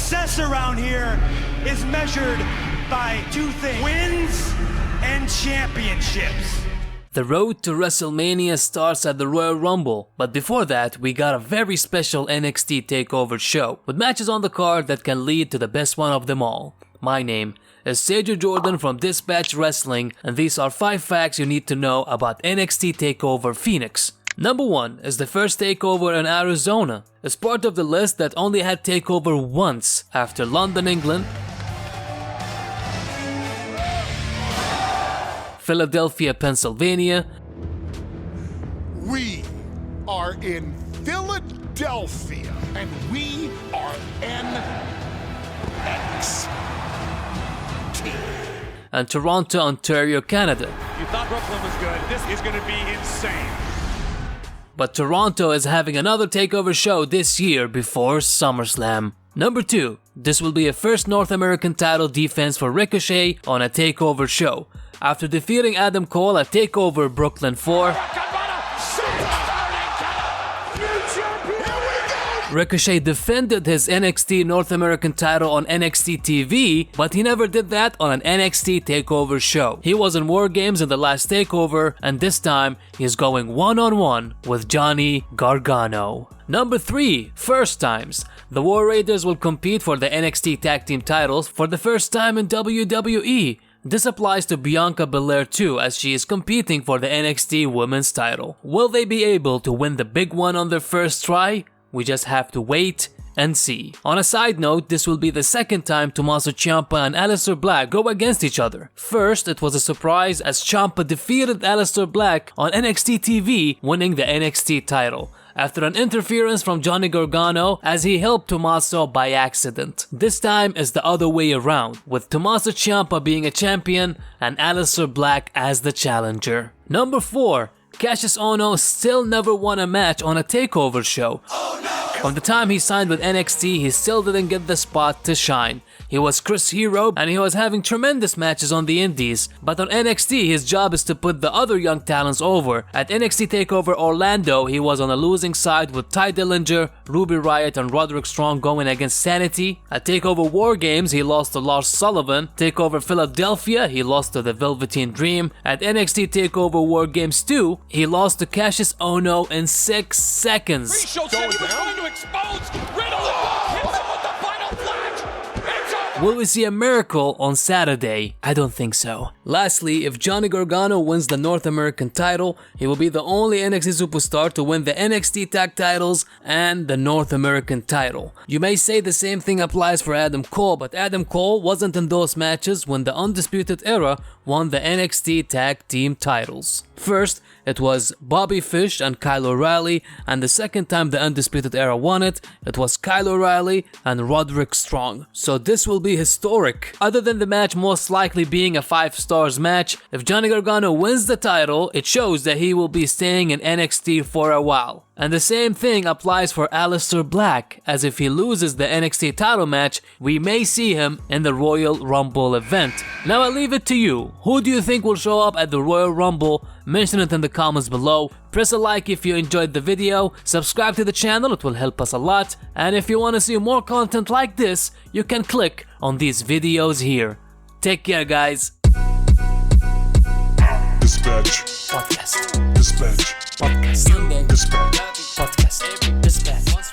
Success around here is measured by two things: wins and championships. The road to WrestleMania starts at the Royal Rumble, but before that we got a very special NXT TakeOver show with matches on the card that can lead to the best one of them all. My name is Sergio Jordann from Dispatch Wrestling, and these are 5 facts you need to know about NXT TakeOver Phoenix. Number 1 is the first takeover in Arizona. It's part of the list that only had takeover once after London, England, Philadelphia, Pennsylvania. We are in Philadelphia, and we are NXT. And Toronto, Ontario, Canada. You thought Brooklyn was good. This is going to be insane. But Toronto is having another takeover show this year before SummerSlam. Number 2, this will be a first North American title defense for Ricochet on a takeover show. After defeating Adam Cole at TakeOver Brooklyn 4, Ricochet defended his NXT North American title on NXT TV, but he never did that on an NXT TakeOver show. He was in War Games in the last TakeOver, and this time he's going one-on-one with Johnny Gargano. Number 3, first times. The War Raiders will compete for the NXT Tag Team titles for the first time in WWE. This applies to Bianca Belair too, as she is competing for the NXT Women's title. Will they be able to win the big one on their first try? We just have to wait and see. On a side note, this will be the second time Tommaso Ciampa and Aleister Black go against each other. First, it was a surprise as Ciampa defeated Aleister Black on NXT TV, winning the NXT title after an interference from Johnny Gargano as he helped Tommaso by accident. This time is the other way around, with Tommaso Ciampa being a champion and Aleister Black as the challenger. Number 4, Cassius Ono still never won a match on a takeover show. From the time he signed with NXT, he still didn't get the spot to shine. He was Chris Hero and he was having tremendous matches on the indies, but on NXT his job is to put the other young talents over. At NXT TakeOver Orlando, he was on a losing side with Ty Dillinger, Ruby Riott and Roderick Strong going against Sanity. At TakeOver War Games, he lost to Lars Sullivan. TakeOver Philadelphia, he lost to the Velveteen Dream. At NXT TakeOver War Games 2, he lost to Cassius Ono in 6 seconds. Pre-show said he was going to expose Riddle and hit him with the final flash. Will we see a miracle on Saturday? I don't think so. Lastly, if Johnny Gargano wins the North American title, he will be the only NXT superstar to win the NXT tag titles and the North American title. You may say the same thing applies for Adam Cole, but Adam Cole wasn't in those matches when the Undisputed Era won the NXT tag team titles. First, it was Bobby Fish and Kyle O'Reilly, and the second time the Undisputed Era won it, it was Kyle O'Reilly and Roderick Strong. So this will be historic. Other than the match most likely being a 5 stars match, if Johnny Gargano wins the title, it shows that he will be staying in NXT for a while. And the same thing applies for Aleister Black, as if he loses the NXT title match, we may see him in the Royal Rumble event. Now I leave it to you. Who do you think will show up at the Royal Rumble? Mention it in the comments below. Press a like if you enjoyed the video, subscribe to the channel, it will help us a lot. And if you want to see more content like this, you can click on these videos here. Take care, guys. Dispatch. Podcast. Dispatch. Podcast. Dispatch. Podcast. Dispatch.